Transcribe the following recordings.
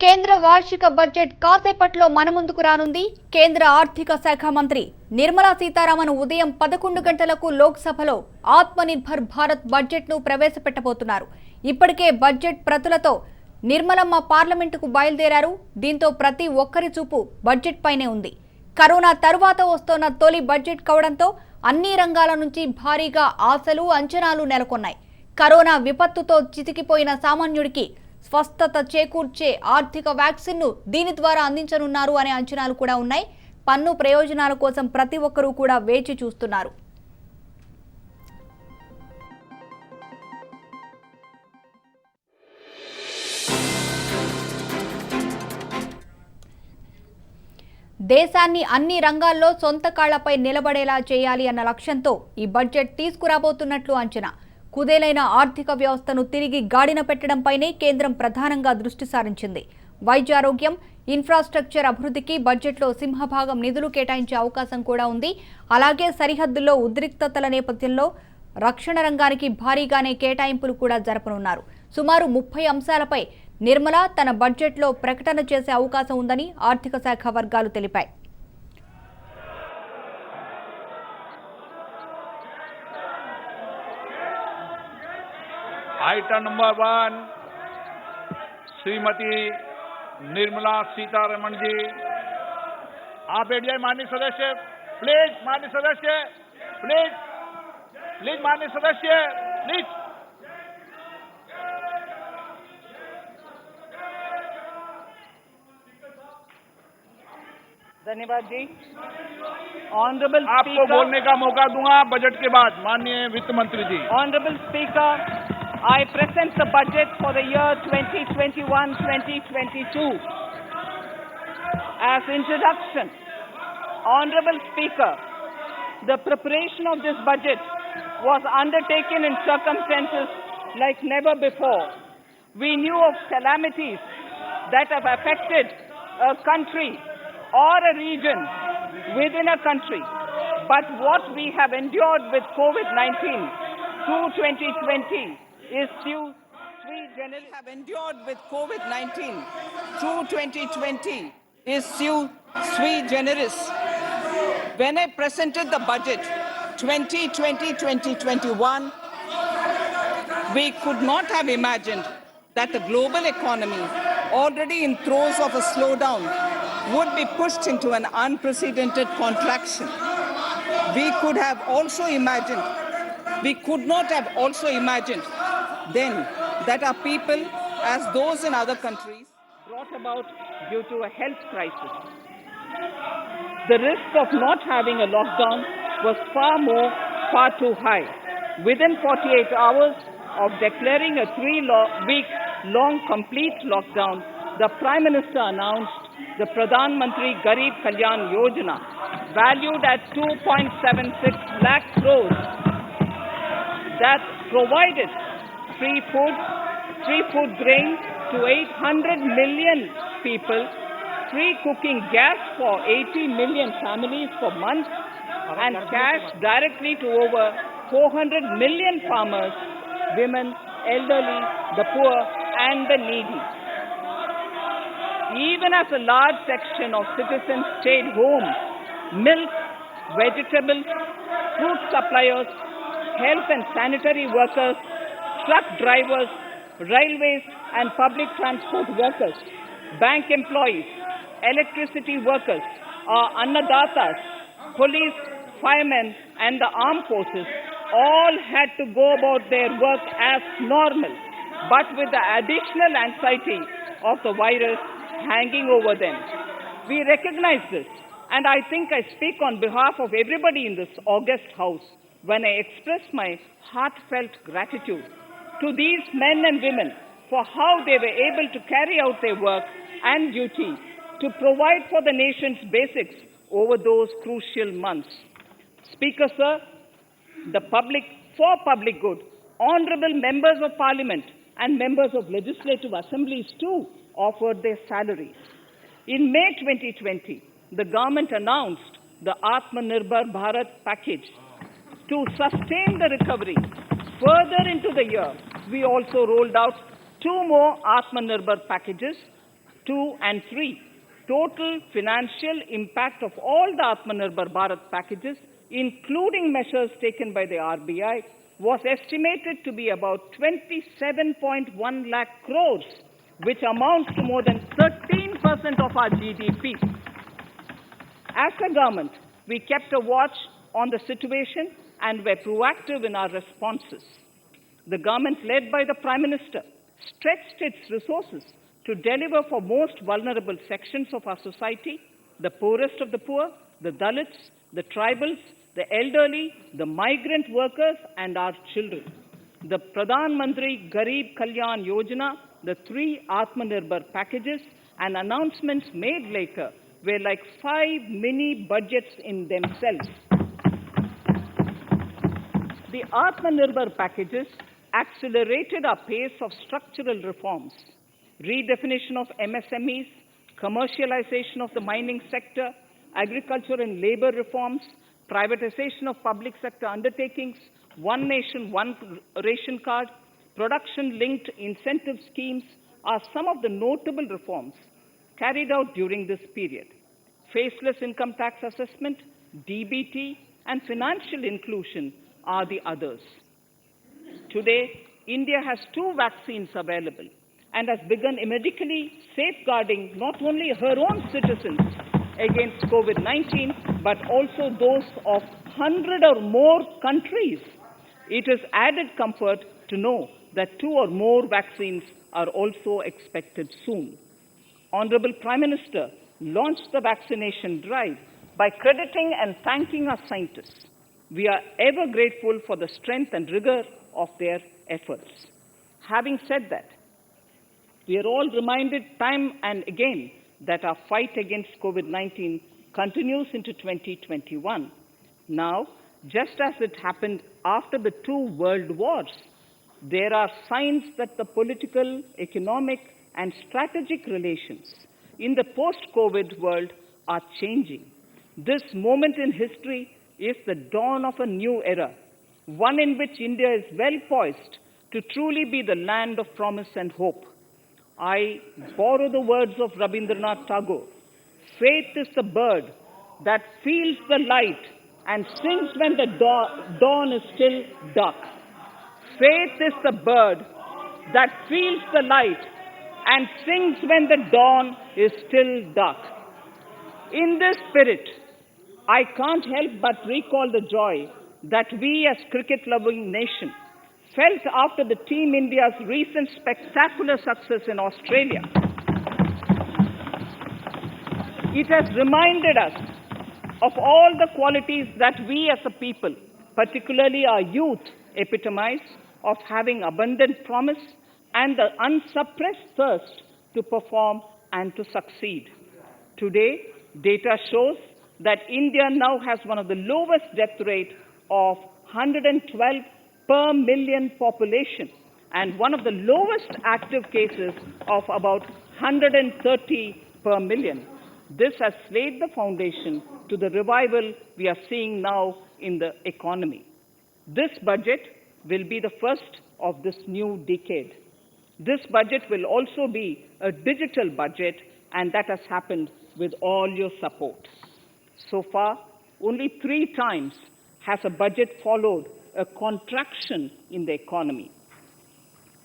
కేంద్ర వార్షిక బడ్జెట్ కాసేపట్లో మన ముందుకు రానుంది. కేంద్ర ఆర్థిక శాఖ మంత్రి నిర్మలా సీతారామన్ ఉదయం 11 గంటలకు లోక్ సభలో ఆత్మనిర్భర్ భారత్ బడ్జెట్ను ప్రవేశపెట్టబోతున్నారు. ఇప్పటికే బడ్జెట్ ప్రతులతో నిర్మలమ్మ పార్లమెంటుకు బయలుదేరారు. దీంతో ప్రతి ఒక్కరి చూపు బడ్జెట్ పైనే ఉంది. కరోనా తరువాత వస్తున్న తొలి బడ్జెట్ కావడంతో అన్ని రంగాల నుంచి భారీగా ఆశలు, అంచనాలు నెలకొన్నాయి. కరోనా విపత్తుతో చితికిపోయిన సామాన్యుడికి స్వస్థత చేకూర్చే ఆర్థిక వ్యాక్సిన్ను దీని ద్వారా అందించనున్నారు అనే అంచనాలు కూడా ఉన్నాయి. పన్ను ప్రయోజనాల కోసం ప్రతి ఒక్కరూ కూడా వేచి చూస్తున్నారు. దేశాన్ని అన్ని రంగాల్లో సొంత కాళ్లపై నిలబడేలా చేయాలి అన్న లక్ష్యంతో ఈ బడ్జెట్ తీసుకురాబోతున్నట్లు అంచనా. కుదేలైన ఆర్థిక వ్యవస్థను తిరిగి గాడిన పెట్టడంపైనే కేంద్రం ప్రధానంగా దృష్టి సారించింది. వైద్యారోగ్యం, ఇన్ఫ్రాస్ట్రక్చర్ అభివృద్ధికి బడ్జెట్లో సింహభాగం నిధులు కేటాయించే అవకాశం కూడా ఉంది. అలాగే సరిహద్దుల్లో ఉద్రిక్తతల నేపథ్యంలో రక్షణ రంగానికి భారీగానే కేటాయింపులు కూడా జరపనున్నారు. సుమారు 30 అంశాలపై నిర్మల తన బడ్జెట్లో ప్రకటన చేసే అవకాశం ఉందని ఆర్థిక శాఖ వర్గాలు తెలిపాయి. आइटम नंबर 1 श्रीमती निर्मला सीतारमण जी, आप बैठ जाए माननीय सदस्य, प्लीज माननीय सदस्य, प्लीज प्लीज माननीय सदस्य, प्लीज। धन्यवाद जी। ऑनरेबल आपको बोलने का मौका दूंगा बजट के बाद, माननीय वित्त मंत्री जी। Honourable speaker, I present the budget for the year 2021-2022. As introduction, Honorable Speaker, the preparation of this budget was undertaken in circumstances like never before. We knew of calamities that have affected a country or a region within a country. But what we have endured with COVID-19 through 2020 is due sui generis. Have endured with COVID-19 through 2020 is sui generis. When I presented the budget 2020-2021, we could not have imagined that the global economy, already in throes of a slowdown, would be pushed into an unprecedented contraction. We could not have also imagined then that our people, as those in other countries, brought about due to a health crisis. The risk of not having a lockdown was far too high. Within 48 hours of declaring a 3-week-long complete lockdown, the Prime Minister announced the Pradhan Mantri Garib Kalyan Yojana, valued at 2.76 lakh crores, that provided free food grain to 800 million people, free cooking gas for 80 million families for months, and cash directly to over 400 million farmers, women, elderly, the poor, and the needy. Even as a large section of citizens stayed home, milk, vegetables, fruit suppliers, health and sanitary workers, truck drivers, railways and public transport workers, bank employees, electricity workers, our annadatas, police, firemen and the armed forces all had to go about their work as normal, but with the additional anxiety of the virus hanging over them. We recognize this, and I think I speak on behalf of everybody in this august house when I express my heartfelt gratitude to these men and women for how they were able to carry out their work and duty to provide for the nation's basics over those crucial months. Speaker, sir, for public good, honorable members of parliament and members of legislative assemblies too offered their salaries. In May 2020, the government announced the Atmanirbhar Bharat package. To sustain the recovery further into the year, we also rolled out 2 more Atmanirbhar packages 2 and 3. Total financial impact of all the Atmanirbhar Bharat packages, including measures taken by the RBI, was estimated to be about 27.1 lakh crores, which amounts to more than 13% of our GDP. As a government, we kept a watch on the situation and were proactive in our responses. The government, led by the Prime Minister, stretched its resources to deliver for most vulnerable sections of our society, the poorest of the poor, the Dalits, the tribals, the elderly, the migrant workers, and our children. The Pradhan Mantri Garib Kalyan Yojana, the 3 Atmanirbhar packages, and announcements made later were like 5 mini budgets in themselves. The Atmanirbhar packages accelerated our pace of structural reforms, redefinition of MSMEs, commercialization of the mining sector, agriculture and labor reforms, privatization of public sector undertakings, one nation, one ration card, production-linked incentive schemes are some of the notable reforms carried out during this period. Faceless income tax assessment, DBT, and financial inclusion are the others. Today, India has 2 vaccines available and has begun medically safeguarding not only her own citizens against COVID-19, but also those of 100 or more countries. It is added comfort to know that 2 or more vaccines are also expected soon. Honorable Prime Minister launched the vaccination drive by crediting and thanking our scientists. We are ever grateful for the strength and rigor of their efforts. Having said that, we are all reminded time and again that our fight against COVID-19 continues into 2021. Now, just as it happened after the 2 world wars, there are signs that the political, economic, and strategic relations in the post-COVID world are changing. This moment in history is the dawn of a new era, one in which India is well poised to truly be the land of promise and hope. I borrow the words of Rabindranath Tagore. Faith is the bird that feels the light and sings when the dawn is still dark. Faith is the bird that feels the light and sings when the dawn is still dark. In this spirit, I can't help but recall the joy that we as cricket-loving nation felt after the Team India's recent spectacular success in Australia. It has reminded us of all the qualities that we as a people, particularly our youth, epitomize of having abundant promise and the unsuppressed thirst to perform and to succeed. Today, data shows that India now has one of the lowest death rate of 112 per million population and one of the lowest active cases of about 130 per million. This has laid the foundation to the revival we are seeing now in the economy. This budget will be the first of this new decade. This budget will also be a digital budget, and that has happened with all your support. So far, only 3 times has a budget followed a contraction in the economy.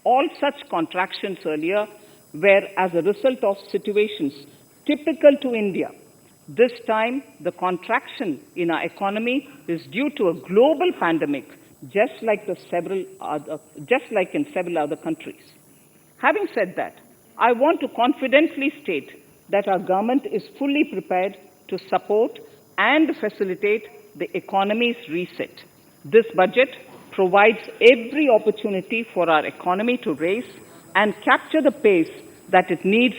All such contractions earlier were as a result of situations typical to India. This time, the contraction in our economy is due to a global pandemic, just like in several other countries. Having said that, I want to confidently state that our government is fully prepared to support and facilitate the economy's reset. This budget provides every opportunity for our economy to raise and capture the pace that it needs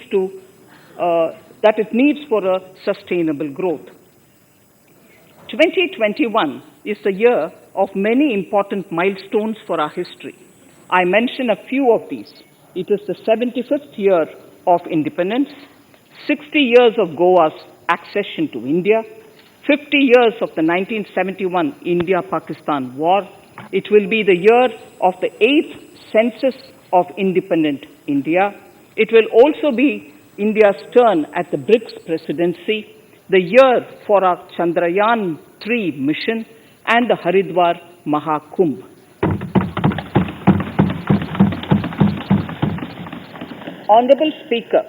for a sustainable growth. 2021 is the year of many important milestones for our history. I mention a few of these. It is the 75th year of independence, 60 years of Goa's accession to India, 50 years of the 1971 India-Pakistan War. It will be the year of the 8th census of independent India. It will also be India's turn at the BRICS presidency, the year for our Chandrayaan-3 mission, and the Haridwar Mahakumbh. Honorable Speaker,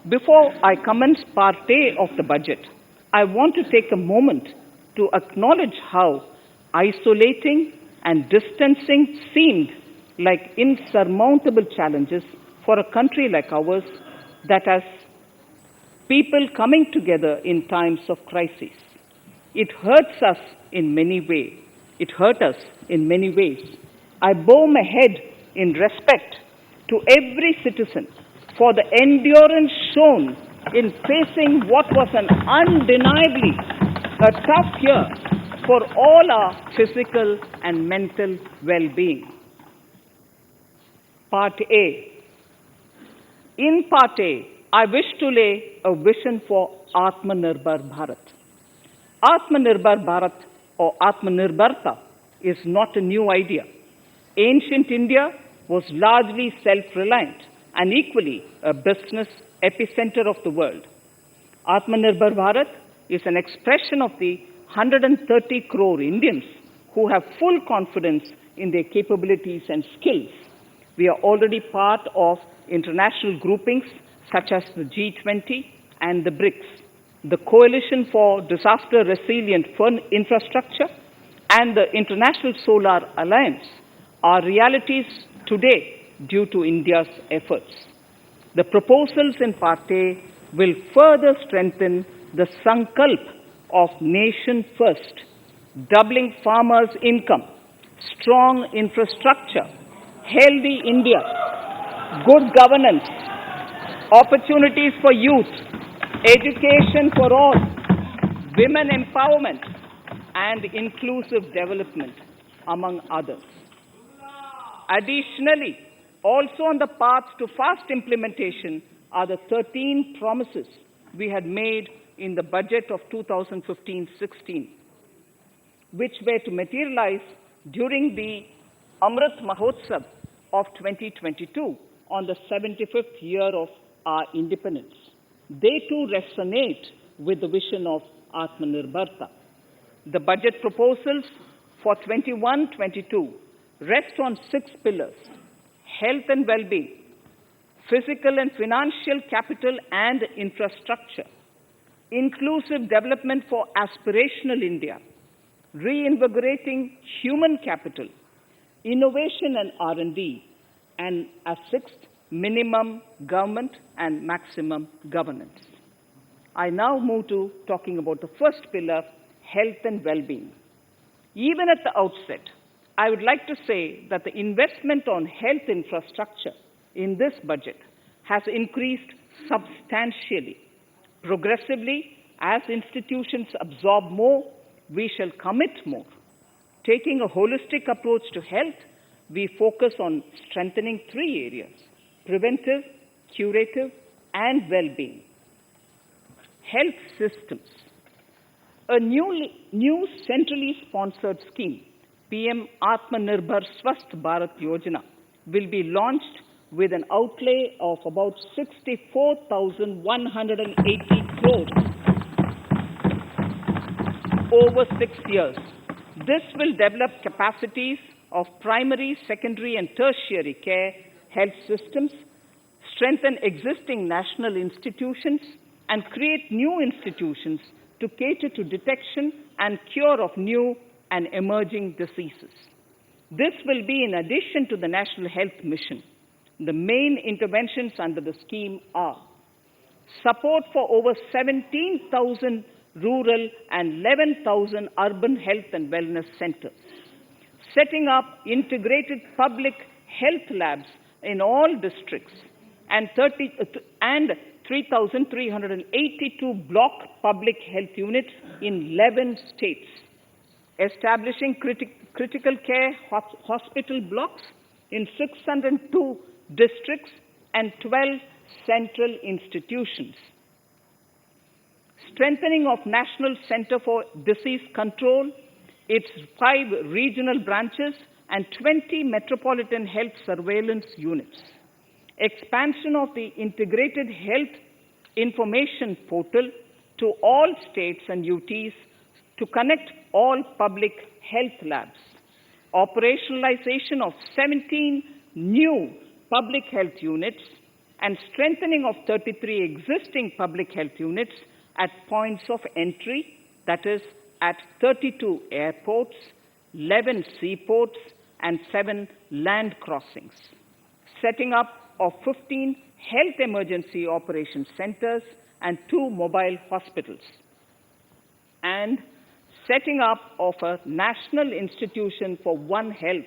before I commence Part A of the budget, I want to take a moment to acknowledge how isolating and distancing seemed like insurmountable challenges for a country like ours that has people coming together in times of crisis. It hurts us in many ways. It hurt us in many ways. I bow my head in respect to every citizen for the endurance shown in facing what was an undeniably a tough year for all our physical and mental well-being. Part A. In Part A, I wish to lay a vision for Atmanirbhar Bharat. Atmanirbhar Bharat or Atmanirbharta is not a new idea. Ancient India was largely self-reliant and equally a business epicenter of the world. Atmanirbhar Bharat is an expression of the 130 crore Indians who have full confidence in their capabilities and skills. We are already part of international groupings such as the G20 and the BRICS, the Coalition for Disaster Resilient Infrastructure, and the International Solar Alliance are realities today due to India's efforts. The proposals in Part A will further strengthen the sankalp of nation first, doubling farmers' income, strong infrastructure, healthy India, good governance, opportunities for youth, education for all, women empowerment, and inclusive development, among others. Additionally, also on the path to fast implementation are the 13 promises we had made in the budget of 2015-16, which were to materialize during the Amrit Mahotsav of 2022 on the 75th year of our independence. They too resonate with the vision of Atmanirbharta. The budget proposals for 21-22 rest on 6 pillars: health and well-being, physical and financial capital and infrastructure, inclusive development for aspirational India, reinvigorating human capital, innovation and R&D, and a 6th, minimum government and maximum governance. I now move to talking about the first pillar, health and well-being. Even at the outset, I would like to say that the investment on health infrastructure in this budget has increased substantially. Progressively, as institutions absorb more, we shall commit more. Taking a holistic approach to health, we focus on strengthening 3 areas: preventive, curative, and well-being. Health systems. A new centrally sponsored scheme, PM Atmanirbhar Swasth Bharat Yojana, will be launched with an outlay of about 64,180 crores over 6 years. This will develop capacities of primary, secondary, and tertiary care health systems, strengthen existing national institutions, and create new institutions to cater to detection and cure of new and emerging diseases. This will be in addition to the National Health Mission. The main interventions under the scheme are support for over 17,000 rural and 11,000 urban health and wellness centers, setting up integrated public health labs in all districts, and 3,382 block public health units in 11 states, establishing critical care hospital blocks in 602 districts and 12 central institutions, strengthening of National Center for Disease Control, its 5 regional branches and 20 metropolitan health surveillance units, expansion of the integrated health information portal to all states and UTs to connect all public health labs, operationalization of 17 new public health units, and strengthening of 33 existing public health units at points of entry, that is, at 32 airports, 11 seaports, and 7 land crossings. Setting up of 15 health emergency operations centers and 2 mobile hospitals. And setting up of a National Institution for One Health,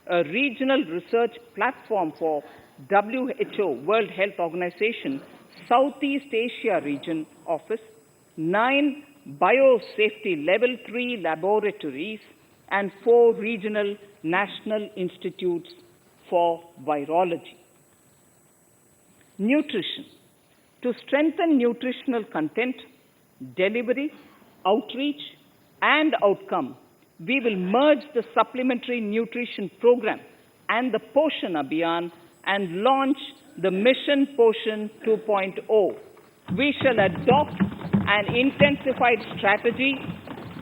a regional research platform for WHO, World Health Organization, Southeast Asia Region Office, 9 biosafety level 3 laboratories, and 4 regional national institutes for virology. Nutrition. To strengthen nutritional content, delivery, outreach, and outcome, we will merge the supplementary nutrition program and the Poshan Abhiyan and launch the Mission Poshan 2.0. We shall adopt an intensified strategy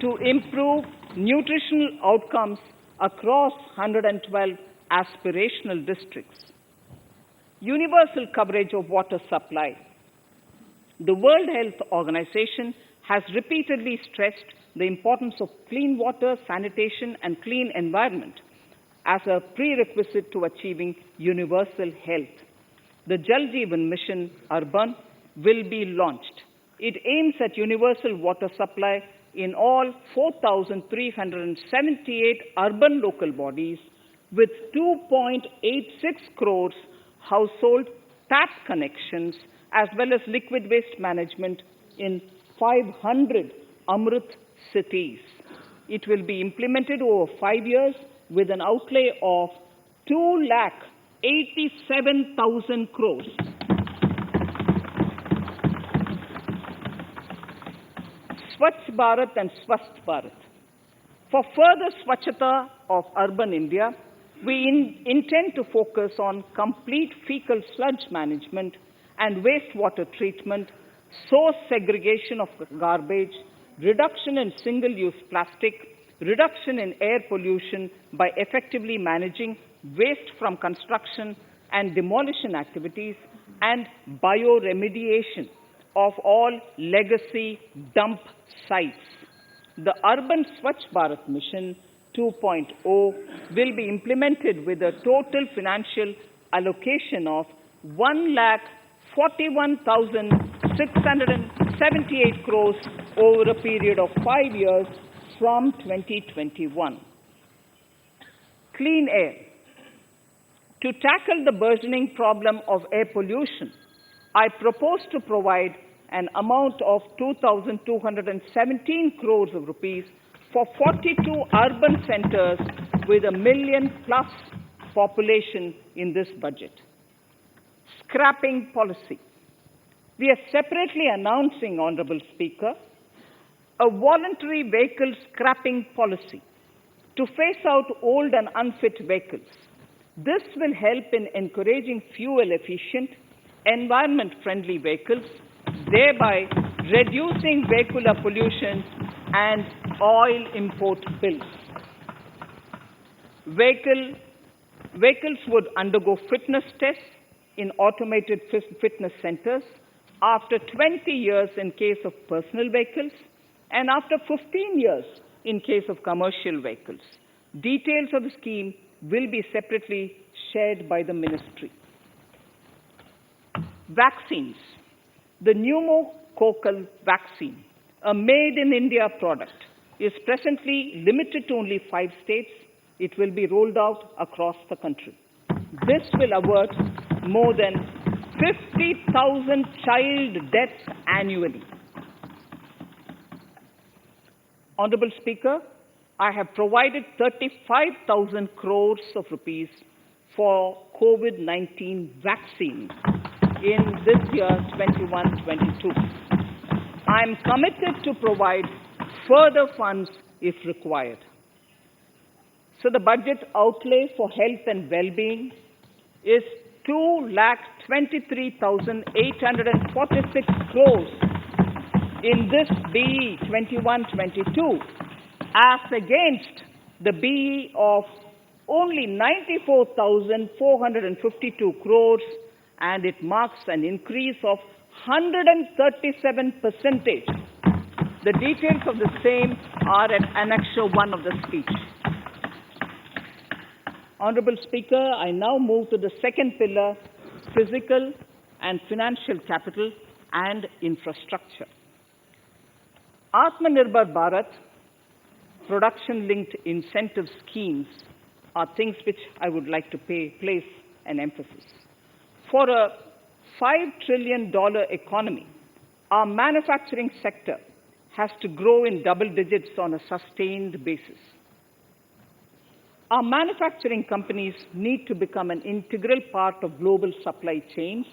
to improve nutritional outcomes across 112 aspirational districts. Universal coverage of water supply. The World Health Organization has repeatedly stressed the importance of clean water, sanitation, and clean environment as a prerequisite to achieving universal health. The Jal Jeevan Mission Urban will be launched. It aims at universal water supply in all 4,378 urban local bodies with 2.86 crores household tap connections, as well as liquid waste management in 500 Amrit cities. It will be implemented over 5 years with an outlay of 2,87,000 crores. Swachh Bharat and Swasth Bharat. For further Swachhata of urban India, we intend to focus on complete fecal sludge management and wastewater treatment, source segregation of garbage, reduction in single-use plastic, reduction in air pollution by effectively managing waste from construction and demolition activities, and bioremediation of all legacy dump sites. The Urban Swachh Bharat Mission 2.0 will be implemented with a total financial allocation of 1,41,678 crores over a period of 5 years from 2021. Clean air. To tackle the burgeoning problem of air pollution, I propose to provide an amount of 2,217 crores of rupees for 42 urban centers with a million-plus population in this budget. Scrapping policy. We are separately announcing, Honorable Speaker, a voluntary vehicle scrapping policy to phase out old and unfit vehicles. This will help in encouraging fuel-efficient, environment-friendly vehicles, thereby reducing vehicular pollution and oil import bills. Vehicles would undergo fitness tests in automated fitness centers after 20 years in case of personal vehicles and after 15 years in case of commercial vehicles. Details of the scheme will be separately shared by the ministry. Vaccines. The pneumococcal vaccine, a made-in-India product, is presently limited to only 5 states. It will be rolled out across the country. This will avert more than 50,000 child deaths annually. Honorable Speaker, I have provided 35,000 crores of rupees for COVID-19 vaccine in this year 21-22. I am committed to provide further funds if required. So the budget outlay for health and well-being is 2,23,846 crores in this BE 21-22 as against the BE of only 94,452 crores, and it marks an increase of 137%. The details of the same are at Annexure 1 of the speech. Honorable Speaker, I now move to the second pillar, physical and financial capital and infrastructure. Atmanirbhar Bharat, production-linked incentive schemes are things which I would like to place an emphasis. For a $5 trillion economy, our manufacturing sector has to grow in double digits on a sustained basis. Our manufacturing companies need to become an integral part of global supply chains,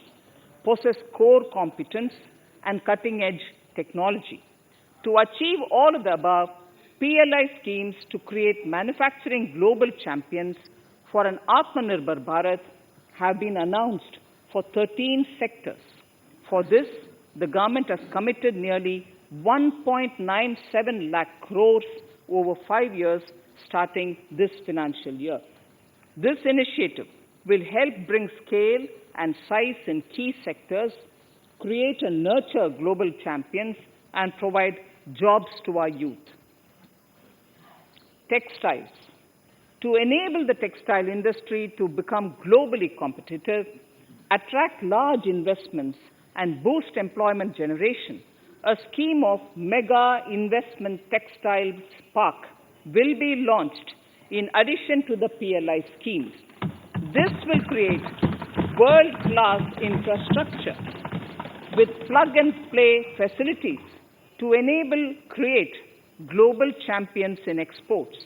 possess core competence and cutting-edge technology. To achieve all of the above, PLI schemes to create manufacturing global champions for an Atmanirbhar Bharat have been announced for 13 sectors. For this, the government has committed nearly 1.97 lakh crores over 5 years starting this financial year. This initiative will help bring scale and size in key sectors, create and nurture global champions, and provide jobs to our youth. Textiles. To enable the textile industry to become globally competitive, attract large investments, and boost employment generation, a scheme of Mega Investment Textiles Park will be launched in addition to the PLI schemes. This will create world-class infrastructure with plug-and-play facilities to create global champions in exports.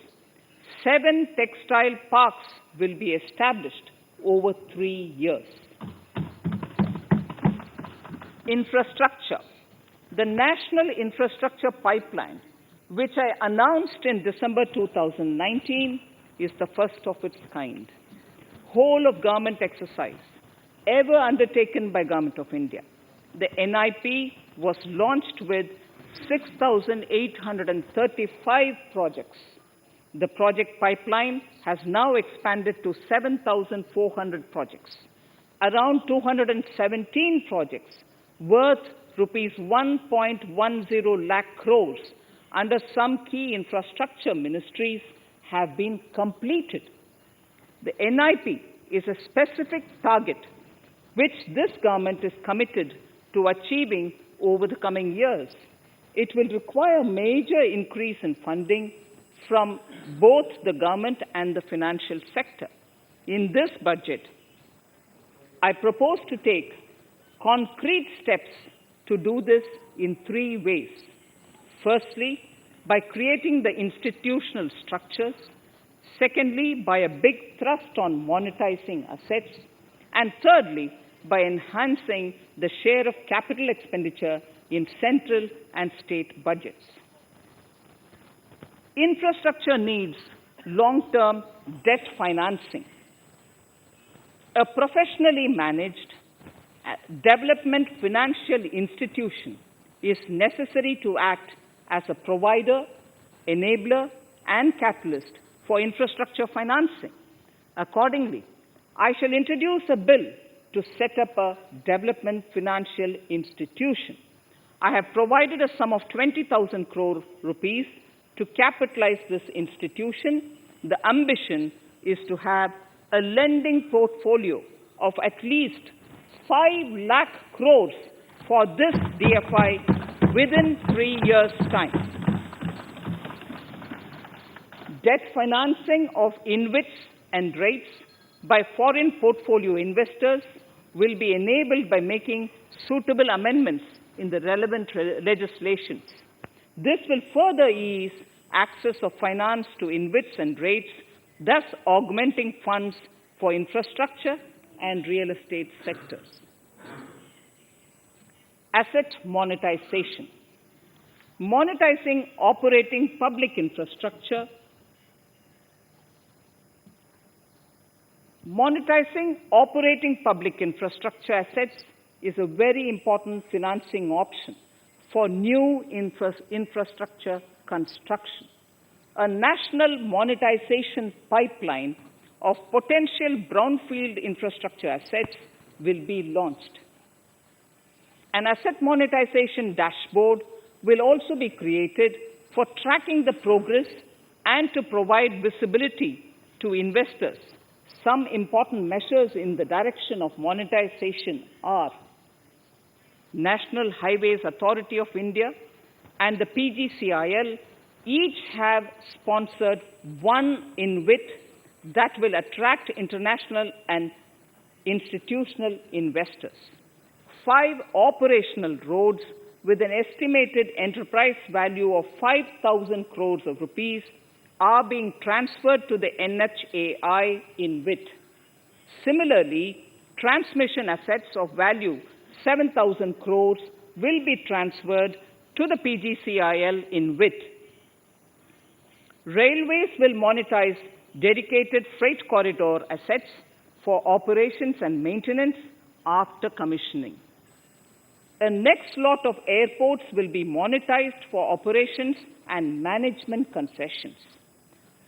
7 textile parks will be established over 3 years. Infrastructure. The National Infrastructure Pipeline, which I announced in December 2019, is the first of its kind. Whole of government exercise ever undertaken by Government of India. The NIP was launched with 6,835 projects. The project pipeline has now expanded to 7,400 projects. Around 217 projects worth rupees 1.10 lakh crores under some key infrastructure ministries have been completed. The NIP is a specific target which this government is committed to achieving over the coming years. It will require major increase in funding from both the government and the financial sector. In this budget, I propose to take concrete steps to do this in 3 ways. Firstly, by creating the institutional structures. Secondly, by a big thrust on monetizing assets. And thirdly, by enhancing the share of capital expenditure in central and state budgets. Infrastructure needs long-term debt financing. A professionally managed development financial institution is necessary to act as a provider, enabler, and catalyst for infrastructure financing. Accordingly, I shall introduce a bill to set up a development financial institution. I have provided a sum of 20,000 crore rupees to capitalize this institution. The ambition is to have a lending portfolio of at least 5 lakh crores for this DFI within 3 years' time. Debt financing of InvITs and rates by foreign portfolio investors will be enabled by making suitable amendments in the relevant legislations. This will further ease access of finance to InvITs and rates, thus augmenting funds for infrastructure and real estate sectors. Asset monetization. Monetizing operating public infrastructure Monetizing operating public infrastructure assets is a very important financing option for new infrastructure construction. A national monetization pipeline of potential brownfield infrastructure assets will be launched. An asset monetization dashboard will also be created for tracking the progress and to provide visibility to investors. Some important measures in the direction of monetization are National Highways Authority of India and the PGCIL each have sponsored one InvIT that will attract international and institutional investors. 5 operational roads with an estimated enterprise value of 5,000 crores of rupees are being transferred to the NHAI InvIT. Similarly, transmission assets of value 7,000 crores will be transferred to the PGCIL InvIT. Railways will monetize dedicated freight corridor assets for operations and maintenance after commissioning. A next lot of airports will be monetized for operations and management concessions.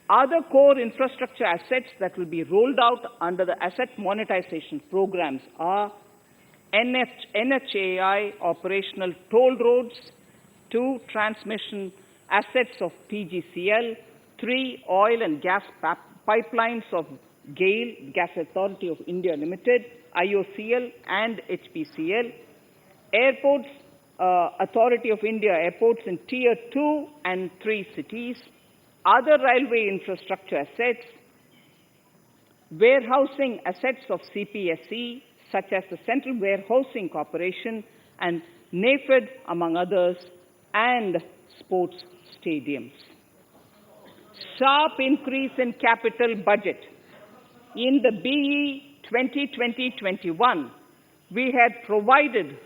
Other core infrastructure assets that will be rolled out under the asset monetization programs are NHAI operational toll roads, 2 transmission assets of PGCL, 3 oil and gas pipelines of GAIL, Gas Authority of India Limited, IOCL and HPCL, Airports Authority of India airports in Tier 2 and 3 cities, other railway infrastructure assets, warehousing assets of CPSE, such as the Central Warehousing Corporation and NAFED, among others, and sports stadiums. Sharp increase in capital budget. In the BE 2020-21, we had provided